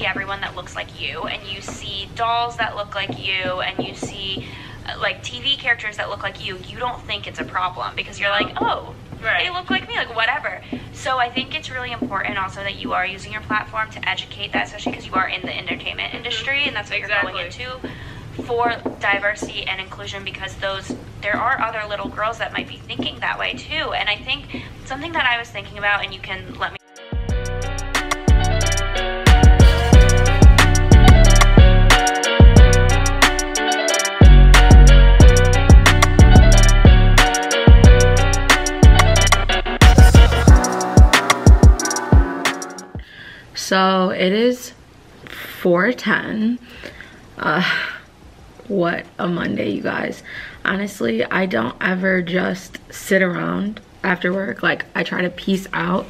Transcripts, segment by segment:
see everyone that looks like you, and you see dolls that look like you, and you see like TV characters that look like you don't think it's a problem because you're like, oh, they look like me, like whatever. So I think it's really important also that you are using your platform to educate that, especially because you are in the entertainment industry, and that's what you're going into, for diversity and inclusion, because there are other little girls that might be thinking that way too. And I think something that I was thinking about, and you can let me. So it is 4:10. What a Monday, you guys. Honestly, I don't ever just sit around after work. Like, I try to peace out,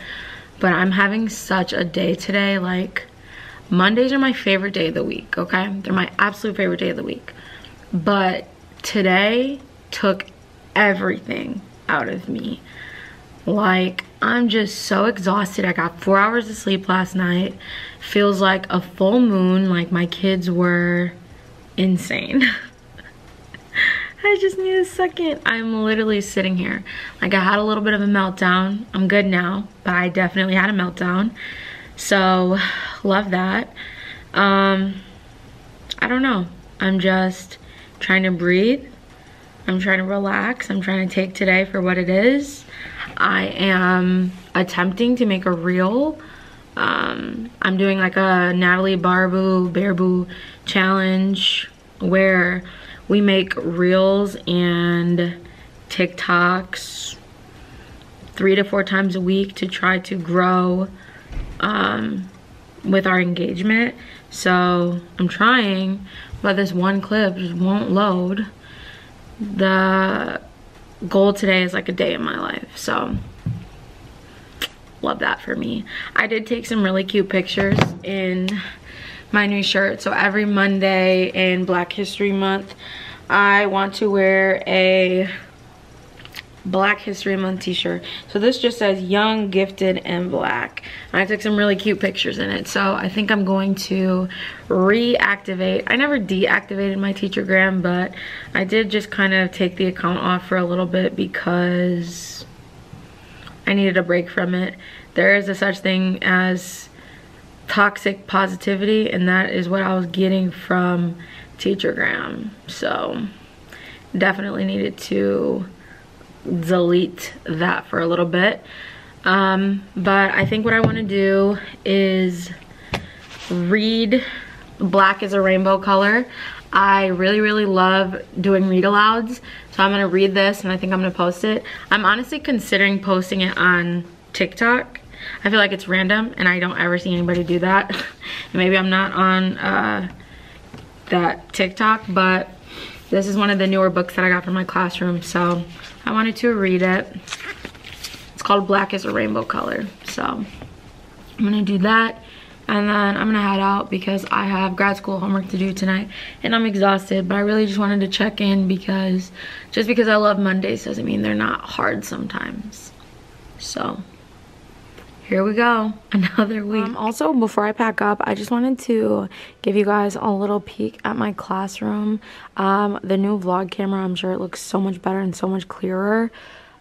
but I'm having such a day today. Like, Mondays are my favorite day of the week, okay? They're my absolute favorite day of the week. But today took everything out of me. Like, I'm just so exhausted. I got 4 hours of sleep last night. Feels like a full moon. Like, my kids were insane. I just need a second. I'm literally sitting here. Like, I had a little bit of a meltdown. I'm good now, but I definitely had a meltdown. So, love that. I don't know. I'm just trying to breathe. I'm trying to relax. I'm trying to take today for what it is. I am attempting to make a reel. I'm doing like a Natalie Baraboo challenge where we make reels and TikToks 3 to 4 times a week to try to grow with our engagement. So I'm trying, but this one clip just won't load. The goal today is like a day in my life, so love that for me. I did take some really cute pictures in my new shirt. So every Monday in Black History Month, I want to wear a Black History Month t-shirt. So this just says young, gifted, and black. And I took some really cute pictures in it. So I think I'm going to reactivate. I never deactivated my Teachergram, but I did just kind of take the account off for a little bit because I needed a break from it. There is a such thing as toxic positivity, and that is what I was getting from Teachergram. So definitely needed to delete that for a little bit. But I think what I want to do is read Black is a Rainbow Color. I really love doing read alouds, so I'm gonna read this and I think I'm gonna post it. I'm honestly considering posting it on TikTok. I feel like it's random and I don't ever see anybody do that. Maybe I'm not on that TikTok, but this is one of the newer books that I got from my classroom, so I wanted to read it. It's called Black is a Rainbow Color. So I'm gonna do that, and then I'm gonna head out because I have grad school homework to do tonight and I'm exhausted. But I really just wanted to check in because just because I love Mondays doesn't mean they're not hard sometimes. So here we go, another week. Also, before I pack up, I just wanted to give you guys a little peek at my classroom. The new vlog camera, I'm sure it looks so much better and so much clearer.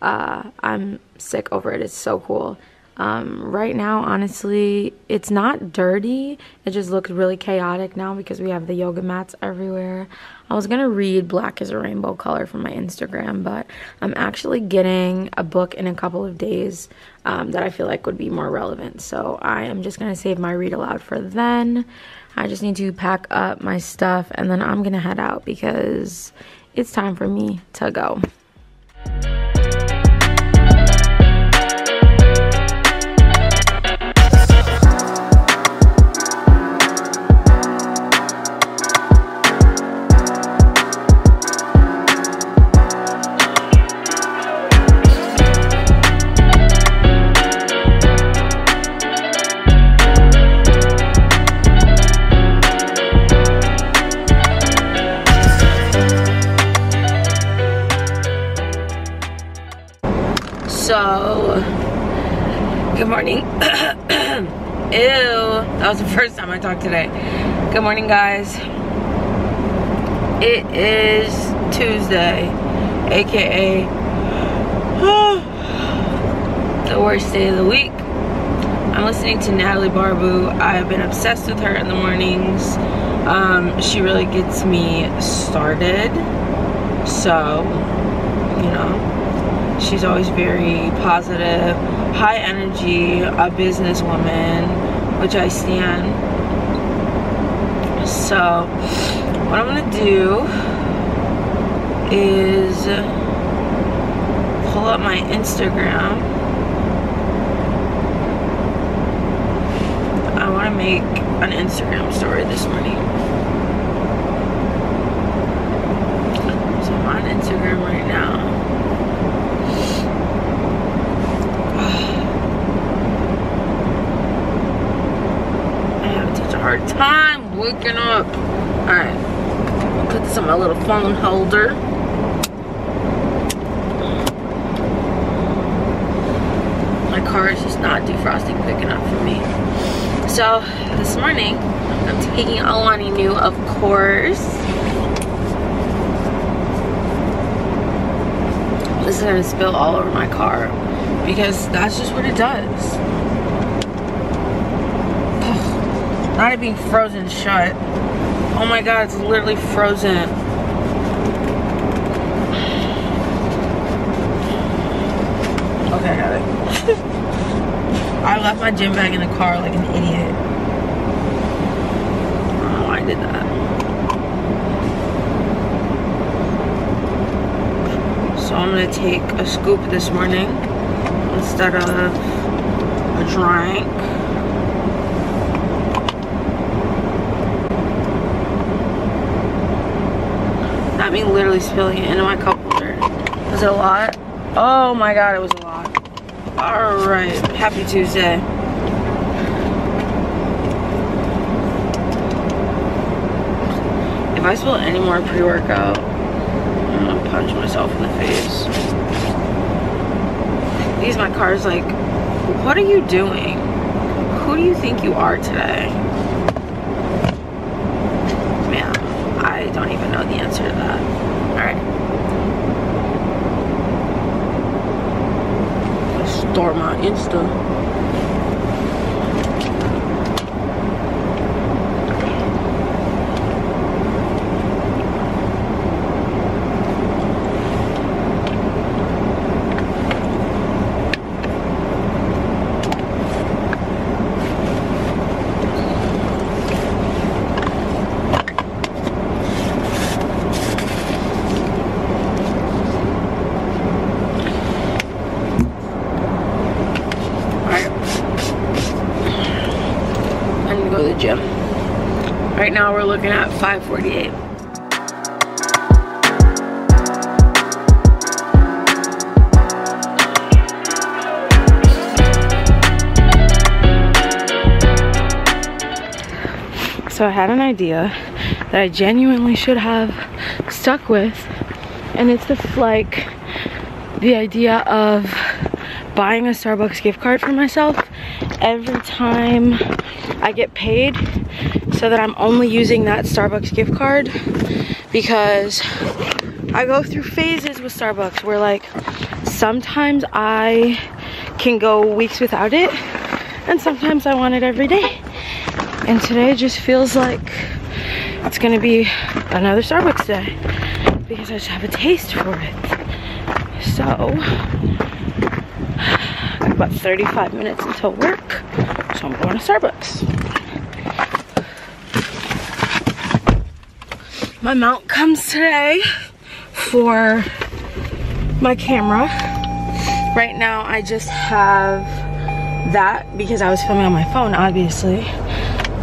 I'm sick over it. It's so cool. Right now, honestly, it's not dirty. It just looks really chaotic now because we have the yoga mats everywhere. I was gonna read Black is a Rainbow Color from my Instagram, but I'm actually getting a book in a couple of days that I feel like would be more relevant. So I am just gonna save my read aloud for then. I just need to pack up my stuff and then I'm gonna head out because it's time for me to go. So, good morning. Ew. that was the first time I talked today. Good morning, guys. It is Tuesday, aka the worst day of the week. I'm listening to Natalie Barbu. I've been obsessed with her in the mornings. She really gets me started. So, you know, she's always very positive, high energy, a businesswoman, which I stand. So, what I'm gonna do is pull up my Instagram. I want to make an Instagram story this morning. So I'm on Instagram right now. I have such a hard time waking up. Alright, put this on my little phone holder. My car is just not defrosting quick enough for me. So this morning, I'm taking Alani New, of course. This is gonna spill all over my car because that's just what it does. Not it being frozen shut. Oh my god, it's literally frozen. Okay, I got it. I left my gym bag in the car like an idiot. I don't know why I did that. So I'm gonna take a scoop this morning instead of a drink. Not me literally spilling it into my cup holder. Was it a lot? Oh my god, it was a lot. Alright, happy Tuesday. If I spill any more pre-workout, I'm gonna punch myself in the face. These my car's like, what are you doing? Who do you think you are today? Man, I don't even know the answer to that. Alright. Store my Insta. Gym. Right now we're looking at 5:48. So I had an idea that I genuinely should have stuck with, and it's the idea of buying a Starbucks gift card for myself every time I get paid, so that I'm only using that Starbucks gift card, because I go through phases with Starbucks where like sometimes I can go weeks without it and sometimes I want it every day, and today just feels like it's gonna be another Starbucks day because I just have a taste for it. So I got about 35 minutes until work, so I'm going to Starbucks. My mount comes today for my camera. Right now I just have that because I was filming on my phone, obviously.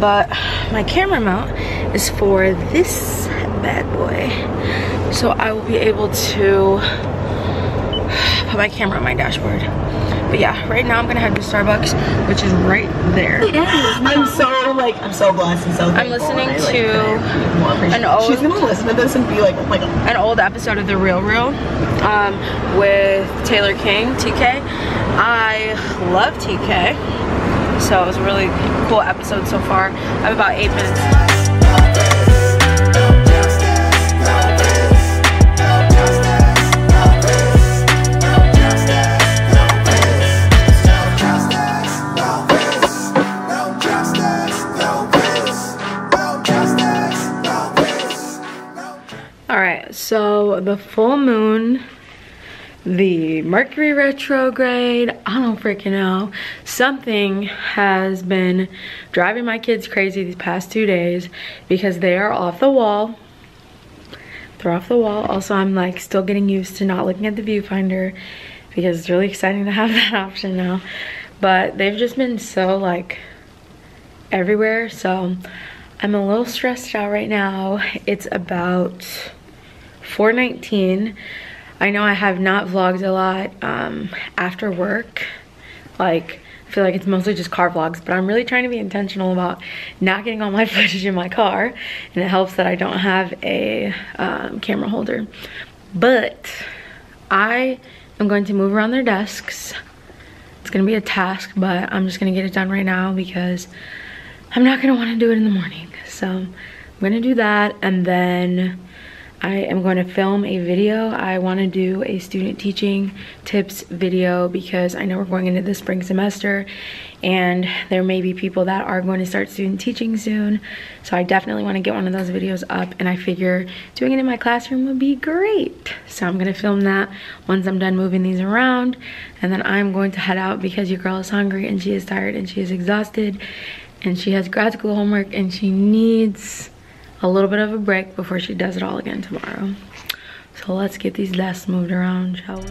But my camera mount is for this bad boy. So I will be able to put my camera on my dashboard. But yeah, right now I'm gonna head to Starbucks, which is right there. I'm so blessed and so thankful. I'm listening to an old, she's gonna listen to this and be like, oh my god. An old episode of The Real Real with Taylor King, TK. I love TK. So it was a really cool episode so far. I have about 8 minutes. Alright, so the full moon, the Mercury retrograde, I don't freaking know. Something has been driving my kids crazy these past 2 days because they are off the wall. They're off the wall. Also, I'm like still getting used to not looking at the viewfinder because it's really exciting to have that option now. But they've just been so like everywhere. So I'm a little stressed out right now. It's about 4:19. I know I have not vlogged a lot after work. Like, I feel like it's mostly just car vlogs, but I'm really trying to be intentional about not getting all my footage in my car, and it helps that I don't have a camera holder. But I am going to move around their desks. It's gonna be a task, but I'm just gonna get it done right now because I'm not gonna want to do it in the morning. So I'm gonna do that, and then I am going to film a video. I want to do a student teaching tips video because I know we're going into the spring semester and there may be people that are going to start student teaching soon. So I definitely want to get one of those videos up, and I figure doing it in my classroom would be great. So I'm going to film that once I'm done moving these around, and then I'm going to head out because your girl is hungry and she is tired and she is exhausted and she has grad school homework and she needs a little bit of a break before she does it all again tomorrow. So let's get these desks moved around, shall we?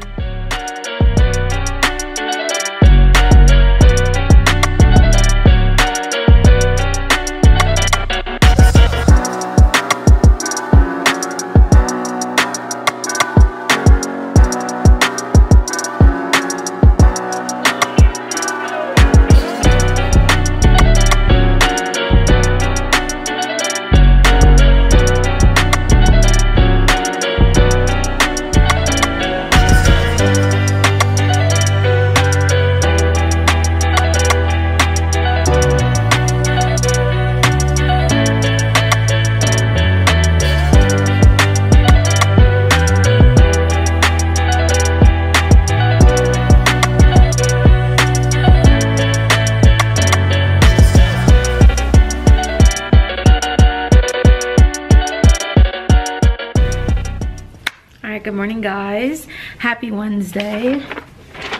Good morning, guys. Happy Wednesday.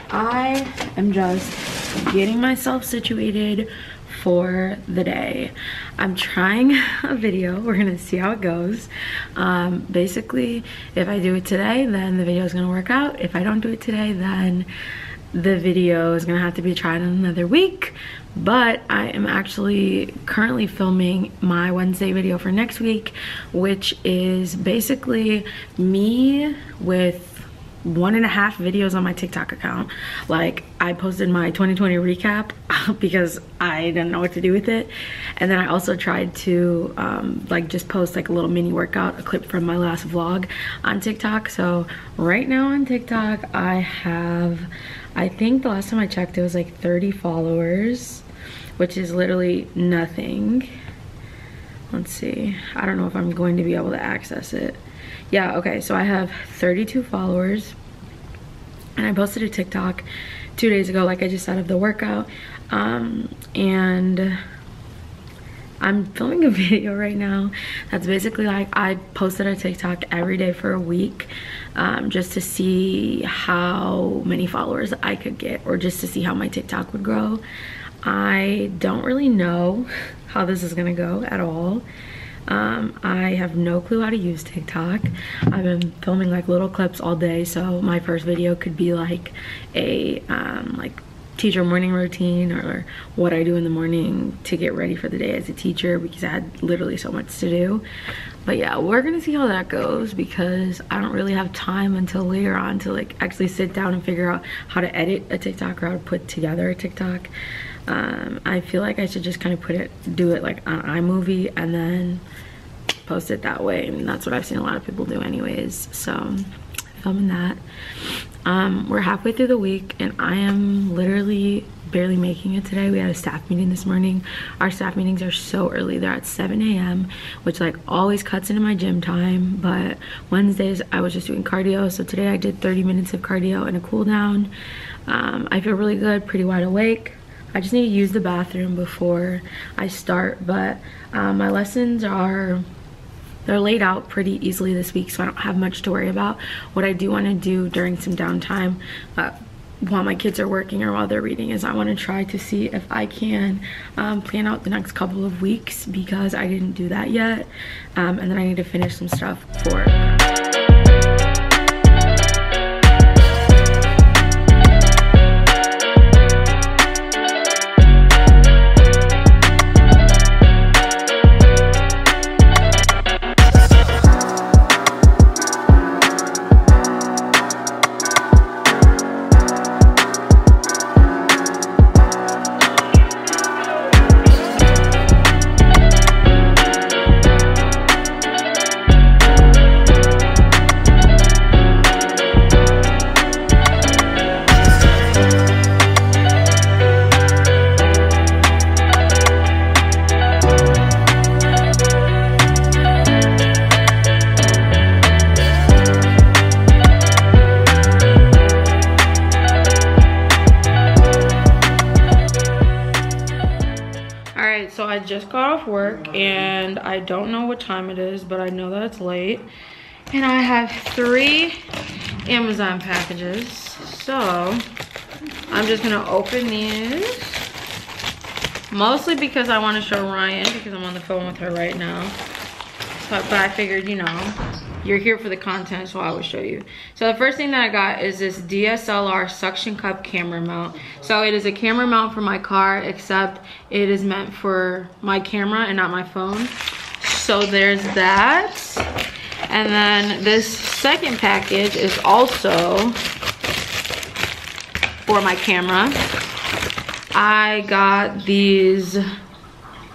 I am just getting myself situated for the day. I'm trying a video. We're gonna see how it goes. Basically, if I do it today, then the video is gonna work out. If I don't do it today, then the video is gonna have to be tried in another week. But I am actually currently filming my Wednesday video for next week, which is basically me with 1.5 videos on my TikTok account. Like, I posted my 2020 recap because I didn't know what to do with it, and then I also tried to like just post like a little mini workout, a clip from my last vlog on TikTok. So right now on TikTok I have, I think the last time I checked it was like 30 followers, which is literally nothing. Let's see, I don't know if I'm going to be able to access it. Yeah, okay, so I have 32 followers, and I posted a TikTok 2 days ago, like I just said, of the workout, and I'm filming a video right now that's basically like, I posted a TikTok every day for a week, just to see how many followers I could get, or just to see how my TikTok would grow. I don't really know how this is gonna go at all. I have no clue how to use TikTok. I've been filming like little clips all day, so my first video could be like a like teacher morning routine, or what I do in the morning to get ready for the day as a teacher, because I had literally so much to do. But yeah, we're gonna see how that goes, because I don't really have time until later on to like actually sit down and figure out how to edit a TikTok or how to put together a TikTok. I feel like I should just kind of do it like on iMovie and then post it that way, and that's what I've seen a lot of people do anyways. So filming that, We're halfway through the week and I am literally barely making it today. We had a staff meeting this morning. Our staff meetings are so early. They're at 7 a.m. which like always cuts into my gym time, but Wednesdays I was just doing cardio. So today I did 30 minutes of cardio and a cool down. I feel really good, pretty wide awake. I just need to use the bathroom before I start, but my lessons they're laid out pretty easily this week, so I don't have much to worry about. What I do want to do during some downtime while my kids are working or while they're reading is I want to try to see if I can plan out the next couple of weeks, because I didn't do that yet, and then I need to finish some stuff for So I just got off work and I don't know what time it is, but I know that it's late. And I have 3 Amazon packages. So I'm just gonna open these. Mostly because I want to show Ryan, because I'm on the phone with her right now. But I figured, you know, you're here for the content, so I will show you. So the first thing that I got is this DSLR suction cup camera mount. So it is a camera mount for my car, except it is meant for my camera and not my phone. So there's that. And then this second package is also for my camera. I got these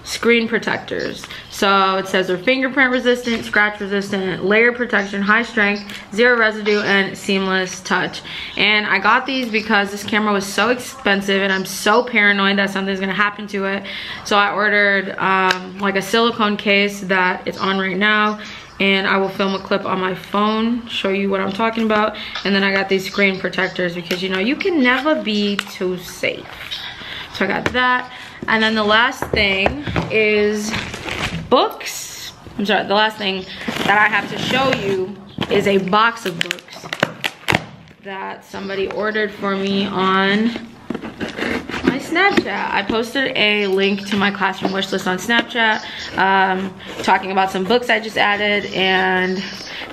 screen protectors. So it says they're fingerprint resistant, scratch resistant, layer protection, high strength, 0 residue, and seamless touch. And I got these because this camera was so expensive and I'm so paranoid that something's gonna happen to it. So I ordered like a silicone case that it's on right now, and I will film a clip on my phone, show you what I'm talking about. And then I got these screen protectors because, you know, you can never be too safe. So I got that. And then the last thing is books. I'm sorry, the last thing that I have to show you is a box of books that somebody ordered for me on my Snapchat. I posted a link to my classroom wish list on Snapchat, talking about some books I just added, and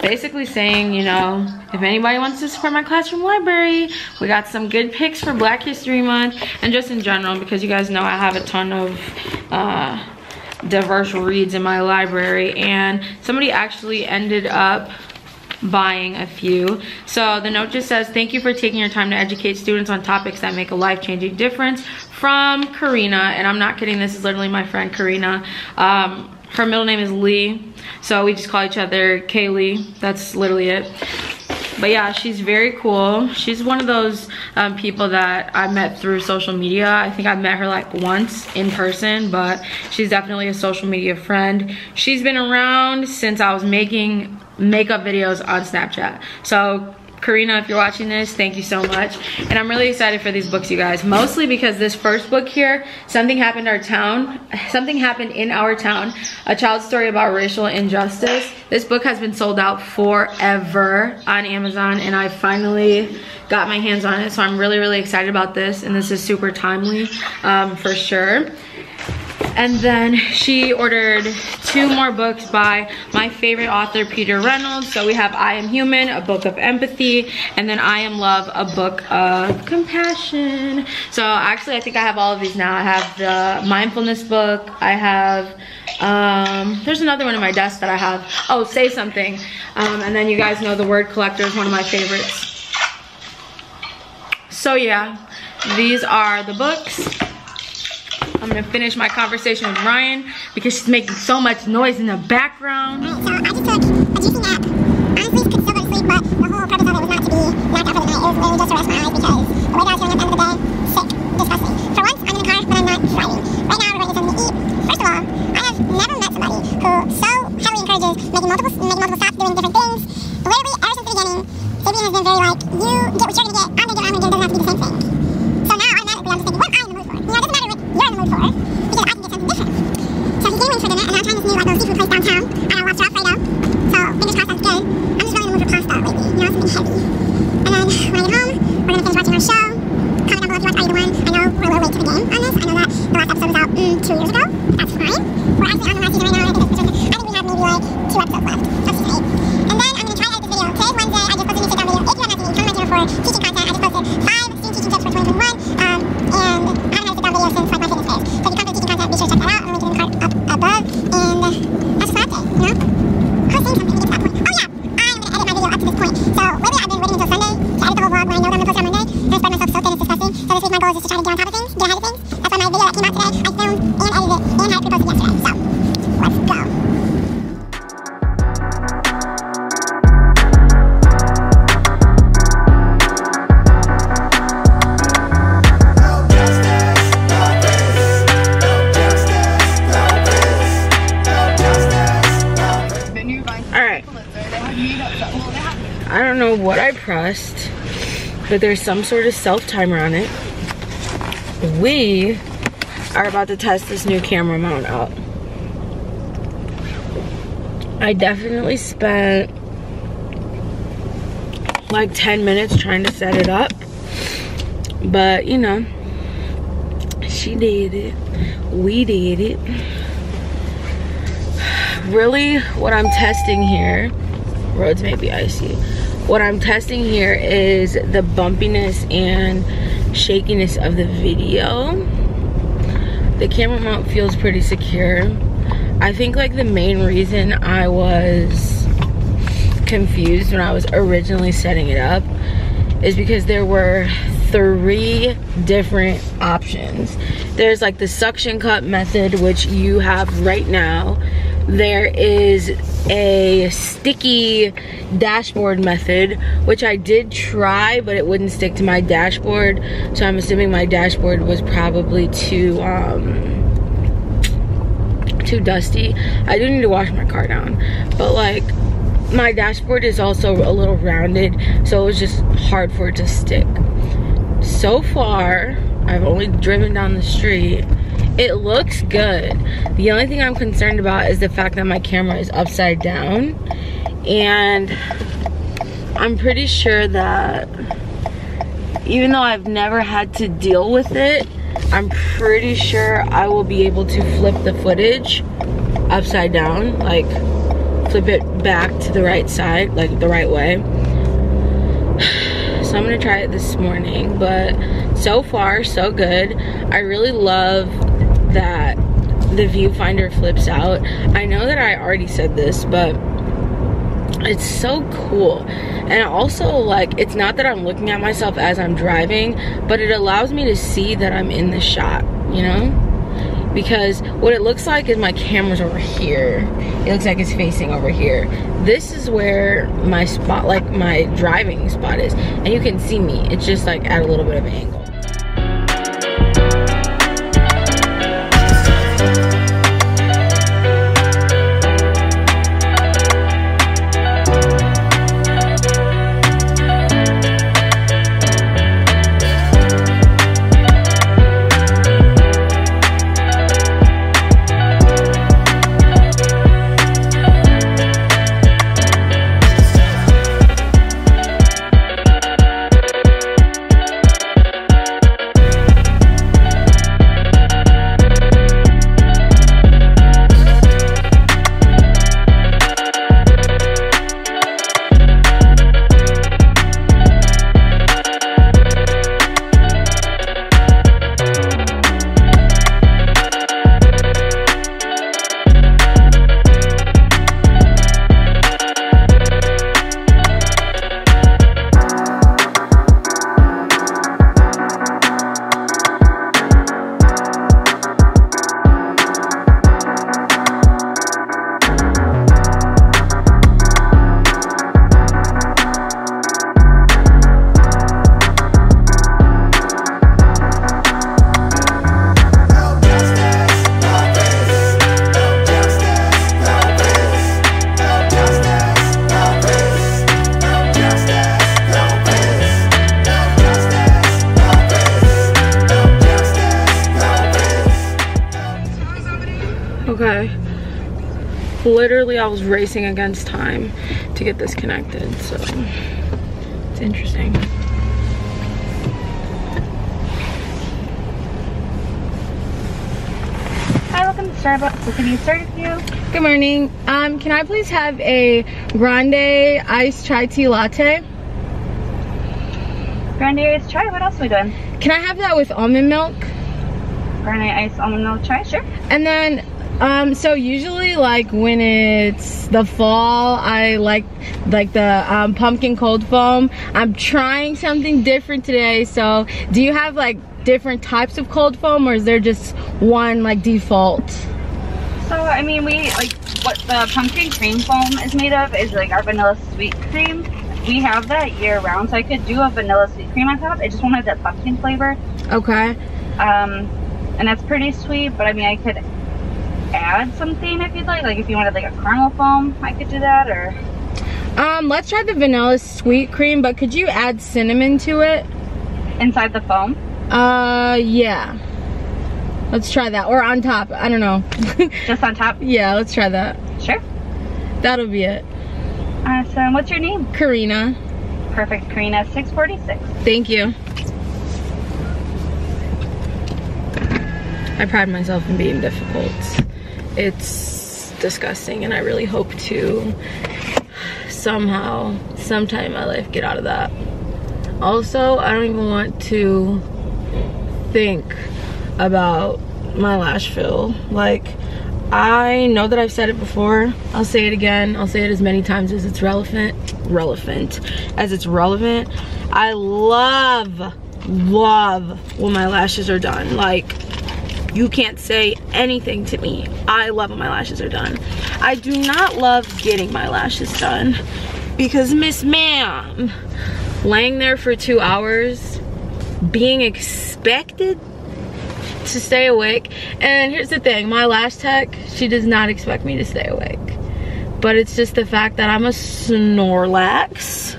basically saying, you know, if anybody wants to support my classroom library, we got some good picks for Black History Month, and just in general, because you guys know I have a ton of diverse reads in my library, and somebody actually ended up buying a few. So the note just says, thank you for taking your time to educate students on topics that make a life-changing difference, from Karina. And I'm not kidding, this is literally my friend Karina. Her middle name is Lee, so we just call each other Kaylee. That's literally it. But yeah, she's very cool. She's one of those people that I met through social media. I think I met her like once in person, but she's definitely a social media friend. She's been around since I was making makeup videos on Snapchat. So Karina, if you're watching this, thank you so much. And I'm really excited for these books, you guys. Mostly because this first book here, something happened in our town, a child's story about racial injustice. This book has been sold out forever on Amazon, and I finally got my hands on it. So I'm really, really excited about this, and this is super timely for sure. And then she ordered 2 more books by my favorite author, Peter Reynolds. So we have I Am Human, a book of empathy, and then I Am Love, a book of compassion. So actually, I think I have all of these now. I have the mindfulness book. I have, there's another one in my desk that I have. Oh, Say Something. And then you guys know The Word Collector is one of my favorites. So yeah, these are the books. I'm gonna finish my conversation with Ryan because she's making so much noise in the background. Alright, so I just took a juicy nap. Honestly, could still go to sleep, but the whole purpose of it was not to be knocked out for the night. was literally just to rest my eyes because the way that I was feeling at the end of the day, sick, disgusting. For once, I'm in the car when I'm not driving. Right now, we're going to something to eat. First of all, I have never met somebody who so heavily encourages making multiple stops, doing different things. Literally, ever since the beginning, Fabian has been very like, you get what you're going to get, I'm going to get what I'm going to get, it doesn't have to be the same thing. So now, automatically, I'm just thinking, what am I in the mood for? You know, it doesn't matter what you're in the mood for, because I can get something different. So he came in for dinner, and I'm trying this new like little seafood place downtown. I got lobster Alfredo, so fingers crossed that's good. I'm just really in the mood for pasta lately, you know, something heavy. And then when I get home, we're going to finish watching our show. Comment down below if you watch Are You the One. I know we're a little late to the game on this. I know that the last episode was out 2 years ago. That's fine. We're actually on the last season right now, and I think we have maybe like 2 episodes left of season 8. And then I'm going to try to edit this video. Today's Wednesday. I just posted a new sit-down video. If you haven't seen me, come to my channel for teaching content. I just posted 5 student teaching tips for 2021. And I haven't had a sit-down video since like my fitness phase. So if you come for teaching content, be sure to check that out. I'm going to link it in the card up above. And that's just my update, you know? I was saying something to get to that point. Oh yeah, I'm going to edit my video up to this point. So lately I've been waiting until Sunday to edit the whole vlog when I know that I'm going to post it on Monday. And I spread myself so thin, it's disgusting. So this week my goal is just to try to get on top of things, get ahead of things. That's why my video that came out today, I filmed and edited it and had it pre-posted yesterday. So let's go. I don't know what I pressed, but there's some sort of self-timer on it. We are about to test this new camera mount out. I definitely spent like 10 minutes trying to set it up, but you know, she did it, we did it. Really, what I'm testing here, roads may be icy. What I'm testing here is the bumpiness and shakiness of the video. The camera mount feels pretty secure. I think like the main reason I was confused when I was originally setting it up is because there were 3 different options. There's like the suction cup method, which you have right now. There is a sticky dashboard method, which I did try, but it wouldn't stick to my dashboard. So I'm assuming my dashboard was probably too dusty. I do need to wash my car down, but like my dashboard is also a little rounded, so it was just hard for it to stick. So far, I've only driven down the street. It looks good. The only thing I'm concerned about is the fact that my camera is upside down, and I'm pretty sure that even though I've never had to deal with it, I'm pretty sure I will be able to flip the footage upside down, like flip it back to the right side, like the right way. So I'm gonna try it this morning, but so far so good. I really love that the viewfinder flips out. I know that I already said this, but it's so cool. And also, like, it's not that I'm looking at myself as I'm driving, but it allows me to see that I'm in the shot, you know? Because what it looks like is my camera's over here. It looks like it's facing over here. This is where my spot, like my driving spot is, and you can see me. It's just like at a little bit of an angle. Okay. Literally, I was racing against time to get this connected, so it's interesting. Hi, welcome to Starbucks. What can you start with you? Good morning. Can I please have a grande iced chai tea latte? Grande iced chai. What else are we doing? Can I have that with almond milk? Grande iced almond milk chai. Sure. And then, so usually like when it's the fall, I like the pumpkin cold foam. I'm trying something different today. So do you have like different types of cold foam, or is there just one like default? So, I mean, we like what the pumpkin cream foam is made of is like our vanilla sweet cream. We have that year round, so I could do a vanilla sweet cream on top. It just won't have that pumpkin flavor. Okay. And that's pretty sweet, but I mean, I could add something if you'd like. Like if you wanted like a caramel foam, I could do that, or... Let's try the vanilla sweet cream, but could you add cinnamon to it? Inside the foam? Yeah. Let's try that, or on top, I don't know. Just on top? Yeah, let's try that. Sure. That'll be it. Awesome. What's your name? Karina. Perfect, Karina. 646. Thank you. I pride myself in being difficult. It's disgusting, and I really hope to somehow, sometime in my life, get out of that. Also, I don't even want to think about my lash fill. Like, I know that I've said it before. I'll say it again. I'll say it as many times as it's relevant. I love when my lashes are done. Like, you can't say anything to me. I love when my lashes are done. I do not love getting my lashes done because, Miss Ma'am, laying there for 2 hours, being expected to stay awake. And here's the thing, my lash tech, she does not expect me to stay awake. But it's just the fact that I'm a Snorlax.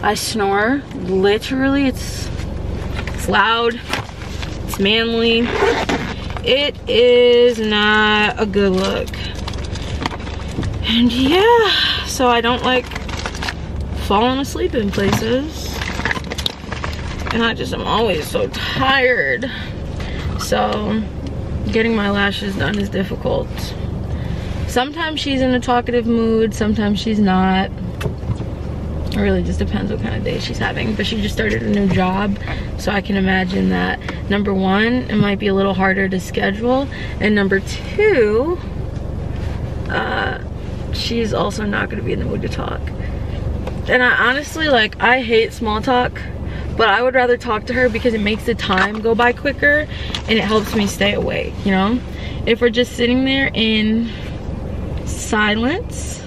I snore, literally. It's loud, it's manly. It is not a good look. And yeah, so I don't like falling asleep in places. And I'm always so tired. So getting my lashes done is difficult. Sometimes she's in a talkative mood, sometimes she's not. It really just depends what kind of day she's having. But she just started a new job, so I can imagine that number one, it might be a little harder to schedule, and number two, she's also not going to be in the mood to talk. And I honestly, like, I hate small talk, but I would rather talk to her because it makes the time go by quicker and it helps me stay awake, you know? If we're just sitting there in silence,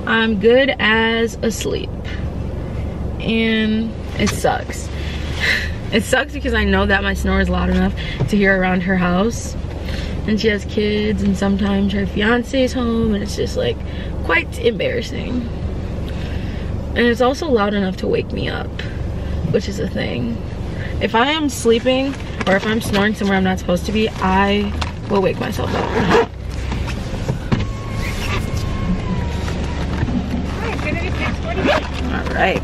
I'm good as asleep. And it sucks. It sucks because I know that my snore is loud enough to hear around her house. And she has kids, and sometimes her fiance is home, and it's just like quite embarrassing. And it's also loud enough to wake me up, which is a thing. If I am sleeping or if I'm snoring somewhere I'm not supposed to be, I will wake myself up. Alright, it's gonna be 6:48. All right.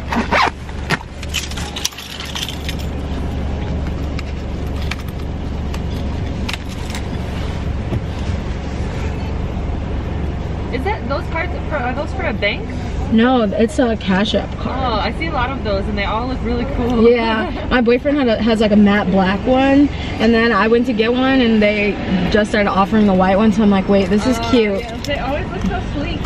Is that those cards are those for a bank? No, it's a Cash App card. Oh, I see a lot of those and they all look really cool. Yeah, my boyfriend has like a matte black one, and then I went to get one and they just started offering the white one, so I'm like, wait, this is cute. Yeah, they always look so sleek.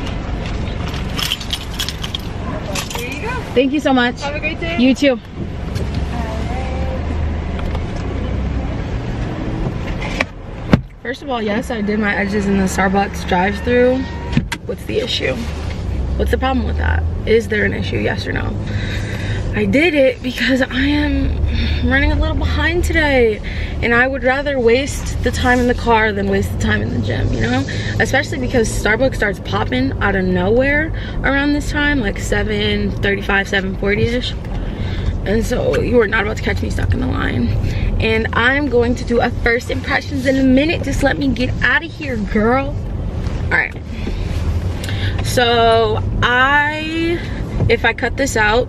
There you go. Thank you so much. Have a great day. You too. First of all, yes, I did my edges in the Starbucks drive-thru. What's the issue? What's the problem with that? Is there an issue, yes or no? I did it because I am running a little behind today, and I would rather waste the time in the car than waste the time in the gym, you know? Especially because Starbucks starts popping out of nowhere around this time, like 7:35, 7:40-ish. And so you are not about to catch me stuck in the line. and I'm going to do a first impressions in a minute. Just let me get out of here, girl. All right. So if I cut this out,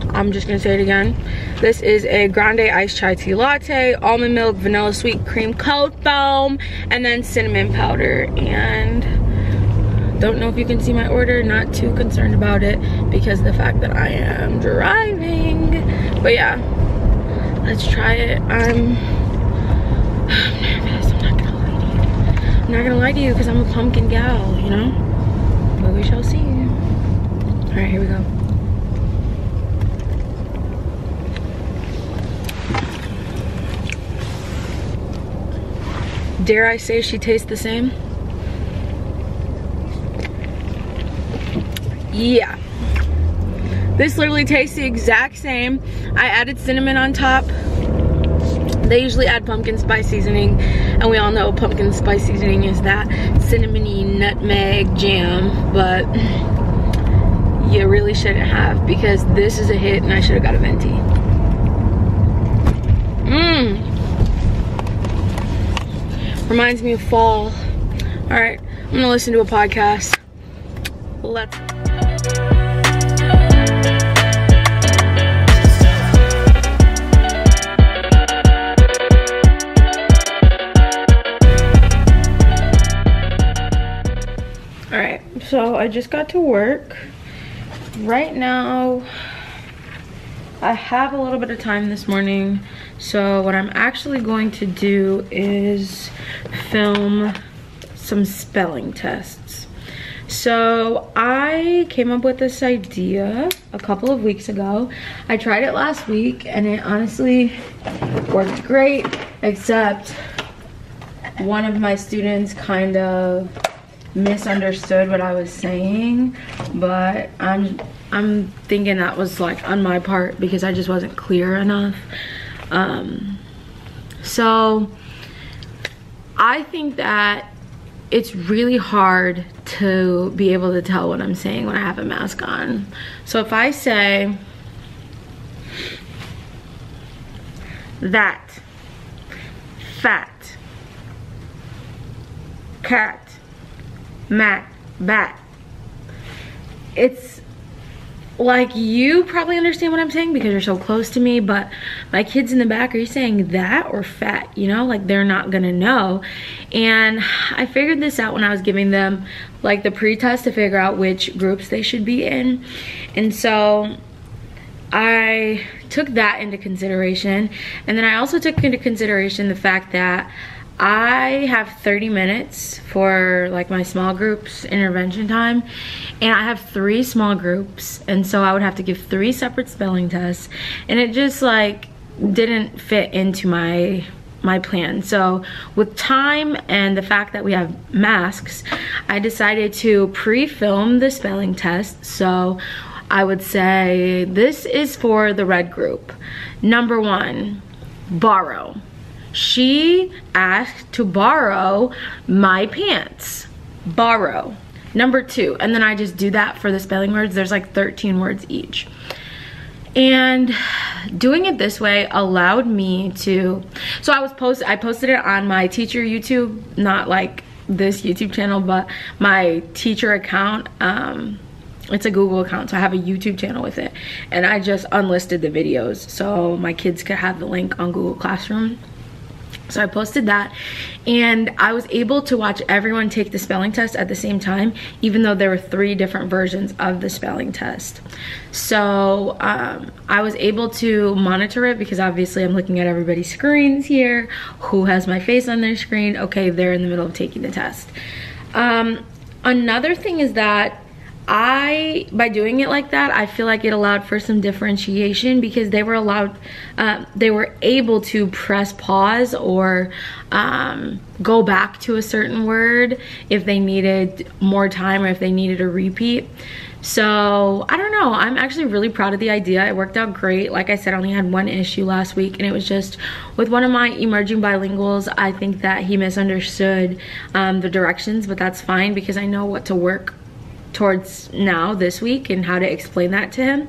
I'm just gonna say it again. This is a grande iced chai tea latte, almond milk, vanilla sweet cream cold foam, and then cinnamon powder. And don't know if you can see my order, not too concerned about it because of the fact that I am driving. But yeah, let's try it. I'm nervous, I'm not gonna lie to you. I'm not gonna lie to you because I'm a pumpkin gal, you know? But we shall see. All right, here we go. Dare I say she tastes the same? Yeah. This literally tastes the exact same. I added cinnamon on top. They usually add pumpkin spice seasoning, and we all know pumpkin spice seasoning is that cinnamony nutmeg jam, but you really shouldn't have, because this is a hit and I should have got a venti. Reminds me of fall. All right, I'm gonna listen to a podcast. Let's. All right, so I just got to work. Right now, I have a little bit of time this morning, so what I'm actually going to do is film some spelling tests. So I came up with this idea a couple of weeks ago. I tried it last week and it honestly worked great, except one of my students kind of misunderstood what I was saying, but I'm thinking that was like on my part because I just wasn't clear enough. So I think that it's really hard to be able to tell what I'm saying when I have a mask on. So if I say that, fat, cat, mat, bat, it's like, you probably understand what I'm saying because you're so close to me, but my kids in the back, are you saying that or fat? You know, like they're not gonna know. And I figured this out when I was giving them like the pre-test to figure out which groups they should be in. And so I took that into consideration. And then I also took into consideration the fact that I have 30 minutes for like my small groups intervention time, and I have 3 small groups, and so I would have to give 3 separate spelling tests, and it just like didn't fit into my plan. So with time and the fact that we have masks, I decided to pre-film the spelling test. So I would say this is for the red group. Number 1, borrow. She asked to borrow my pants. Borrow. Number 2, and then I just do that for the spelling words. There's like 13 words each. And doing it this way allowed me to, so I posted it on my teacher YouTube, not like this YouTube channel, but my teacher account. It's a Google account, so I have a YouTube channel with it. And I just unlisted the videos so my kids could have the link on Google Classroom. So I posted that, and I was able to watch everyone take the spelling test at the same time, even though there were 3 different versions of the spelling test. So I was able to monitor it because obviously I'm looking at everybody's screens here. Who has my face on their screen? Okay, they're in the middle of taking the test. Another thing is that by doing it like that, I feel like it allowed for some differentiation because they were able to press pause or go back to a certain word if they needed more time or if they needed a repeat. So I don't know, I'm actually really proud of the idea. It worked out great. Like I said, I only had 1 issue last week, and it was just with one of my emerging bilinguals. I think that he misunderstood the directions, but that's fine because I know what to work towards now this week and how to explain that to him.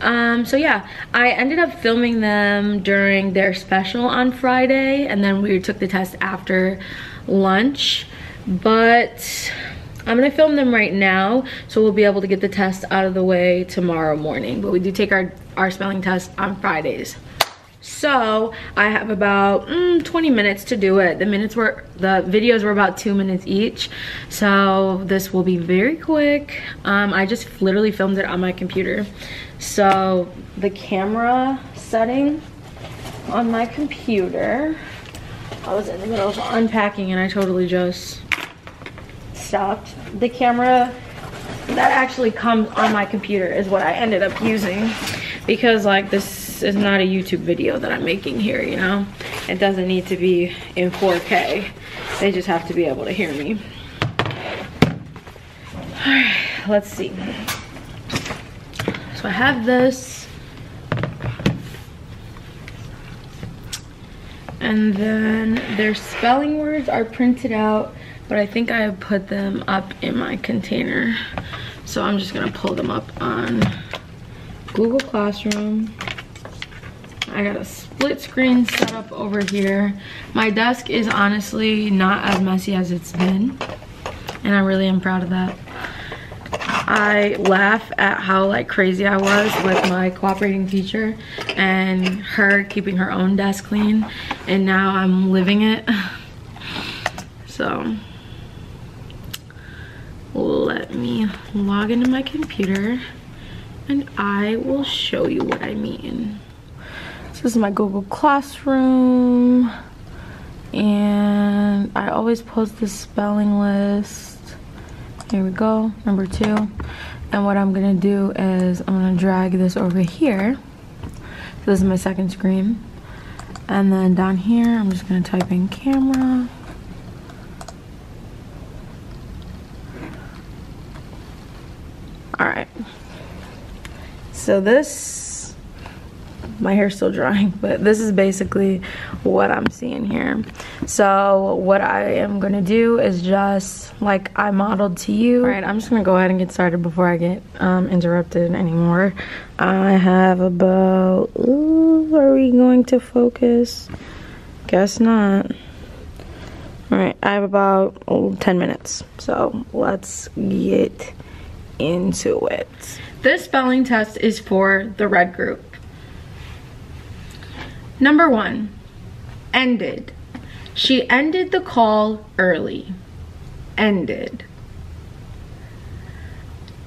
So yeah, I ended up filming them during their special on Friday, and then we took the test after lunch. But I'm gonna film them right now, so we'll be able to get the test out of the way tomorrow morning. But we do take our spelling test on Fridays. So I have about 20 minutes to do it. The videos were about 2 minutes each, so this will be very quick. I just literally filmed it on my computer. So the camera setting on my computer, I was in the middle of unpacking and I totally just stopped. The camera that actually comes on my computer is what I ended up using, because like this is not a YouTube video that I'm making here, you know? It doesn't need to be in 4K. They just have to be able to hear me. All right, let's see. So I have this. And then their spelling words are printed out, but I think I have put them up in my container. So I'm just gonna pull them up on Google Classroom. I got a split screen set up over here. My desk is honestly not as messy as it's been, and I really am proud of that. I laugh at how like crazy I was with my cooperating teacher and her keeping her own desk clean, and now I'm living it. So let me log into my computer and I will show you what I mean. So this is my Google Classroom, and I always post the spelling list. Here we go, number 2. And what I'm gonna do is I'm gonna drag this over here. So this is my second screen. And then down here, I'm just gonna type in camera. All right. So this, my hair's still drying, but this is basically what I'm seeing here. So what I am gonna do is just like I modeled to you. All right, I'm just gonna go ahead and get started before I get interrupted anymore. I have about, are we going to focus? Guess not. All right, I have about 10 minutes. So let's get into it. This spelling test is for the red group. Number 1, ended. She ended the call early. Ended.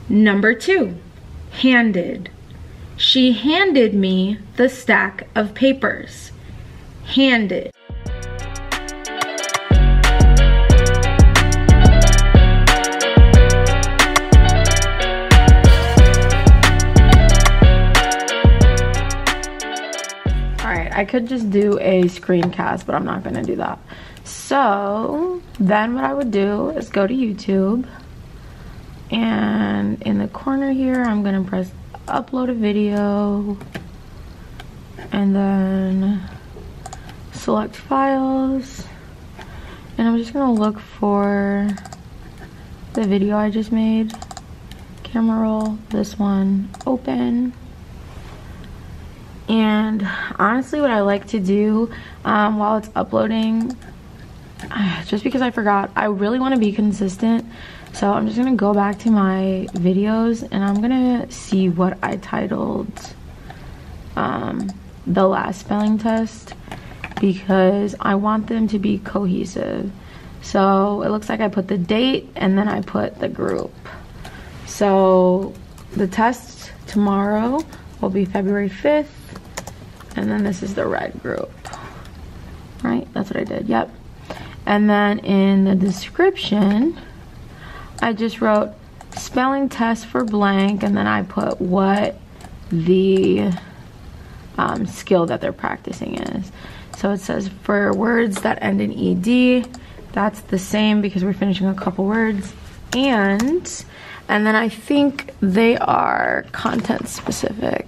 Number 2, handed. She handed me the stack of papers. Handed. I could just do a screencast, but I'm not gonna do that. So then what I would do is go to YouTube, and in the corner here I'm gonna press upload a video, and then select files, and I'm just gonna look for the video I just made. Camera roll, this one, open. And honestly, what I like to do while it's uploading, just because I forgot, I really want to be consistent, so I'm just gonna go back to my videos and I'm gonna see what I titled the last spelling test, because I want them to be cohesive. So it looks like I put the date and then I put the group. So the test tomorrow will be February 5th. And then this is the red group, right? That's what I did, yep. And then in the description, I just wrote spelling test for blank, and then I put what the skill that they're practicing is. So it says for words that end in ED, that's the same because we're finishing a couple words. And then I think they are content specific.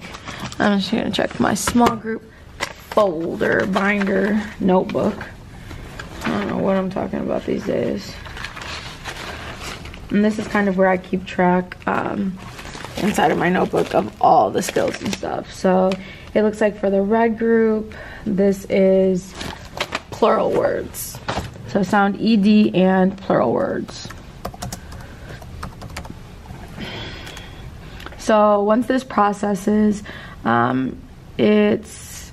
I'm just gonna check my small group folder, binder, notebook. I don't know what I'm talking about these days. And this is kind of where I keep track inside of my notebook of all the skills and stuff. So it looks like for the red group, this is plural words. So sound ED and plural words. So once this processes, it's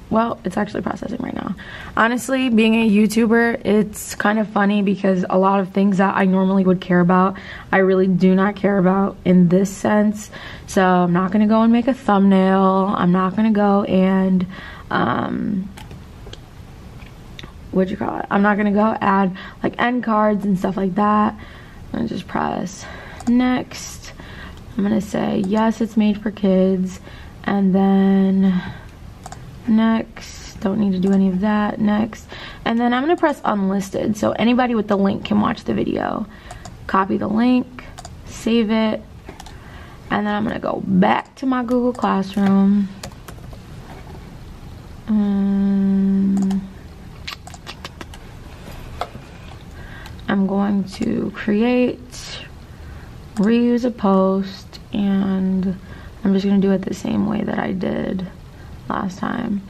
actually processing right now. Honestly, being a YouTuber, it's kind of funny because a lot of things that I normally would care about, I really do not care about in this sense. So I'm not gonna go and make a thumbnail. I'm not gonna go and, I'm not gonna go add like end cards and stuff like that. I'm gonna just press next. I'm gonna say, yes, it's made for kids. And then next, don't need to do any of that, next. And then I'm gonna press unlisted, so anybody with the link can watch the video. Copy the link, save it, and then I'm gonna go back to my Google Classroom. I'm going to create, reuse a post, and I'm just gonna do it the same way that I did last time.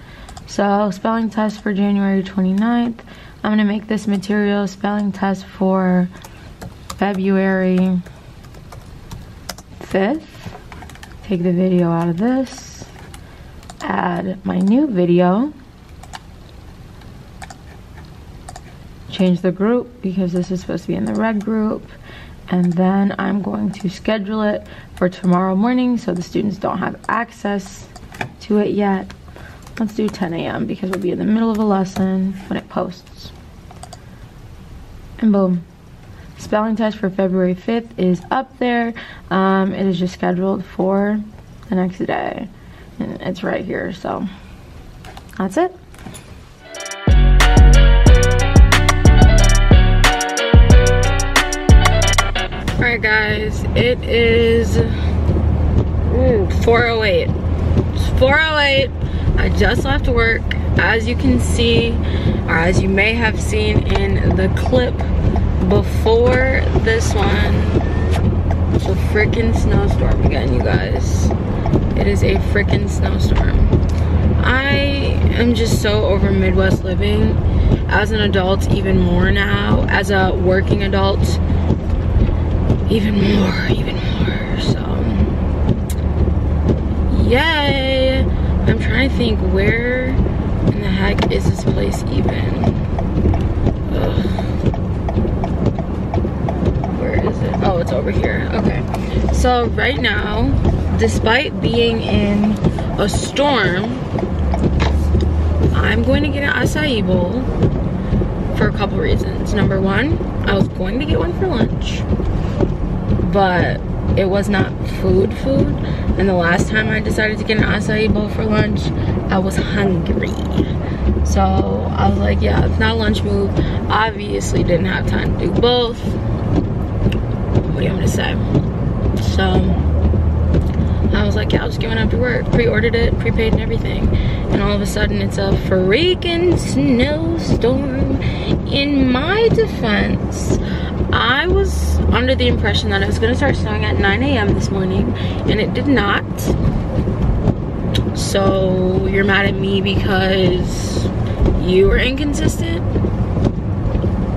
So spelling test for January 29th. I'm gonna make this material spelling test for February 5th. Take the video out of this, add my new video, change the group because this is supposed to be in the red group, and then I'm going to schedule it for tomorrow morning so the students don't have access to it yet. Let's do 10 a.m. because we'll be in the middle of a lesson when it posts. And boom. Spelling test for February 5th is up there. It is just scheduled for the next day. And it's right here, so that's it. Alright guys, it is 4:08. It's 4:08. I just left work. As you can see, or as you may have seen in the clip before this one, it's a freaking snowstorm again, you guys. It is a freaking snowstorm. I am just so over Midwest living. As an adult, even more now. As a working adult, even more. So, yay! I'm trying to think, where in the heck is this place even? Ugh. Where is it? Oh, it's over here. Okay. So right now, despite being in a storm, I'm going to get an acai bowl for a couple reasons. Number one, I was going to get one for lunch, but it was not food. And the last time I decided to get an acai bowl for lunch, I was hungry. So I was like, yeah, it's not a lunch move. Obviously didn't have time to do both. What do you want me to say? So I was like, yeah, I'll just get one after work. Pre-ordered it, prepaid and everything. And all of a sudden it's a freaking snowstorm. In my defense, I was under the impression that it was gonna start snowing at 9 a.m. this morning, and it did not. So you're mad at me because you were inconsistent?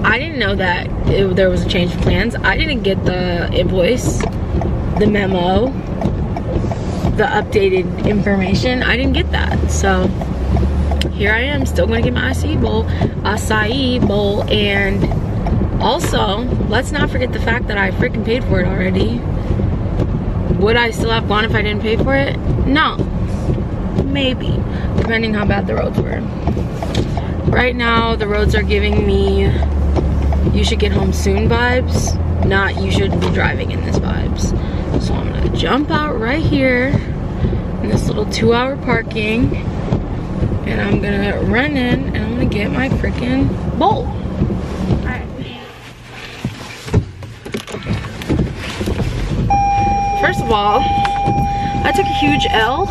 I didn't know that there was a change of plans. I didn't get the invoice, the memo, the updated information. I didn't get that. So here I am, still gonna get my acai bowl, and also, let's not forget the fact that I freaking paid for it already. Would I still have gone if I didn't pay for it? No. Maybe, depending how bad the roads were. Right now, the roads are giving me you should get home soon vibes, not you shouldn't be driving in this vibes. So I'm gonna jump out right here in this little 2-hour parking, and I'm gonna run in and I'm gonna get my freaking bowl. First of all, I took a huge L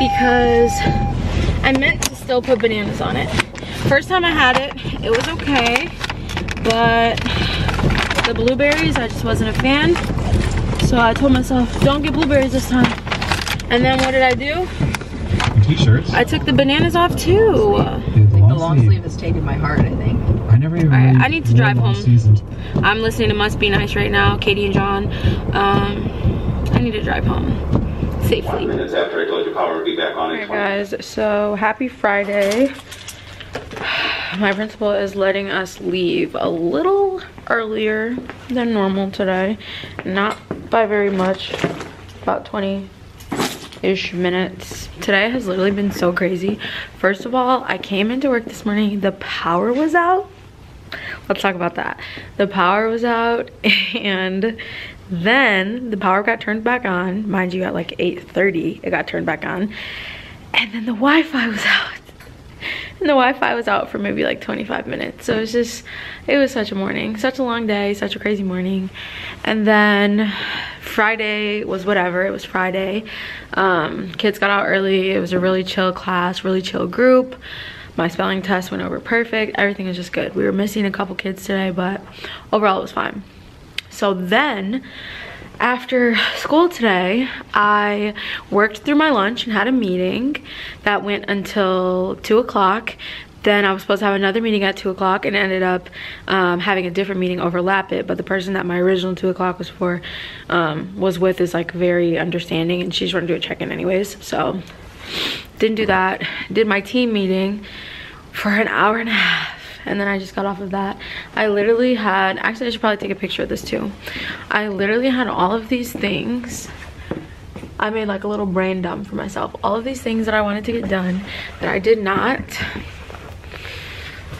because I meant to still put bananas on it. First time I had it, it was okay, but the blueberries, I just wasn't a fan. So I told myself, don't get blueberries this time. And then what did I do? T-shirts. I took the bananas off too. The long sleeve has taken my heart, I think. I never even. Alright, I need to drive home. Seasons. I'm listening to Must Be Nice right now, Katie and John. I need to drive home safely. 5 minutes after I told you power would be back on. Alright guys, so happy Friday. My principal is letting us leave a little earlier than normal today. Not by very much, about 20-ish minutes. Today has literally been so crazy. First of all, I came into work this morning, the power was out. Let's talk about that. The power was out, and then the power got turned back on. Mind you, at like 8:30 it got turned back on, and then the Wi-Fi was out. And the Wi-Fi was out for maybe like 25 minutes. So it was such a morning, such a long day, such a crazy morning. And then Friday was whatever, it was Friday. Kids got out early. It was a really chill class, really chill group. My spelling test went over perfect. Everything was just good. We were missing a couple kids today, but overall it was fine. So then, after school today, I worked through my lunch and had a meeting that went until 2 o'clock. Then I was supposed to have another meeting at 2 o'clock and ended up having a different meeting overlap it. But the person that my original 2 o'clock was for, was with is like very understanding, and she's going to do a check-in anyways. So didn't do that. Did my team meeting for an hour and a half. And then I just got off of that. I literally had, actually I should probably take a picture of this too. I literally had all of these things. I made like a little brain dump for myself. All of these things that I wanted to get done that I did not.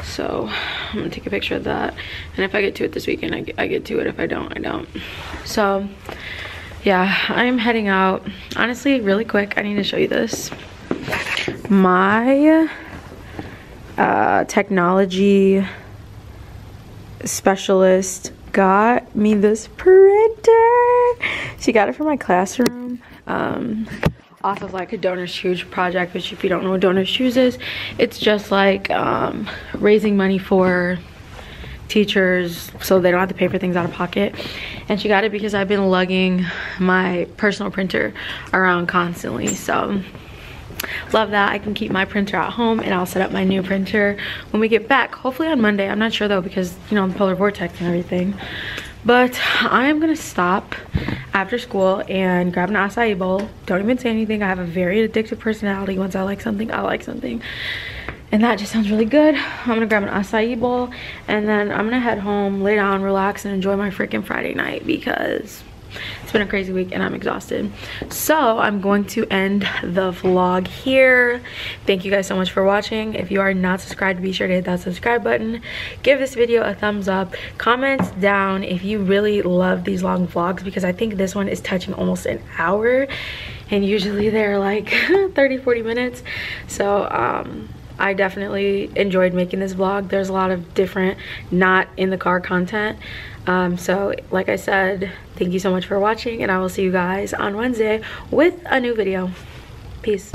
So I'm gonna take a picture of that. And if I get to it this weekend, I get to it. If I don't, I don't. So yeah, I am heading out. Honestly, really quick, I need to show you this. My technology specialist got me this printer. She got it from my classroom off of like a Donor Shoes project, which if you don't know what Donor Shoes is, it's just like raising money for teachers so they don't have to pay for things out of pocket. And she got it because I've been lugging my personal printer around constantly. So love that. I can keep my printer at home, and I'll set up my new printer when we get back, hopefully on Monday. I'm not sure though, because you know the polar vortex and everything. But I am gonna stop after school and grab an acai bowl. Don't even say anything. I have a very addictive personality. Once I like something, I like something, and that just sounds really good. I'm gonna grab an acai bowl, and then I'm gonna head home, lay down, relax, and enjoy my freaking Friday night, because it's been a crazy week and I'm exhausted. So I'm going to end the vlog here. Thank you guys so much for watching. If you are not subscribed, be sure to hit that subscribe button. Give this video a thumbs up. Comment down if you really love these long vlogs, because I think this one is touching almost an hour, and usually they're like 30-40 minutes. So I definitely enjoyed making this vlog. There's a lot of different not in the car content. So like I said, thank you so much for watching, and I will see you guys on Wednesday with a new video. Peace.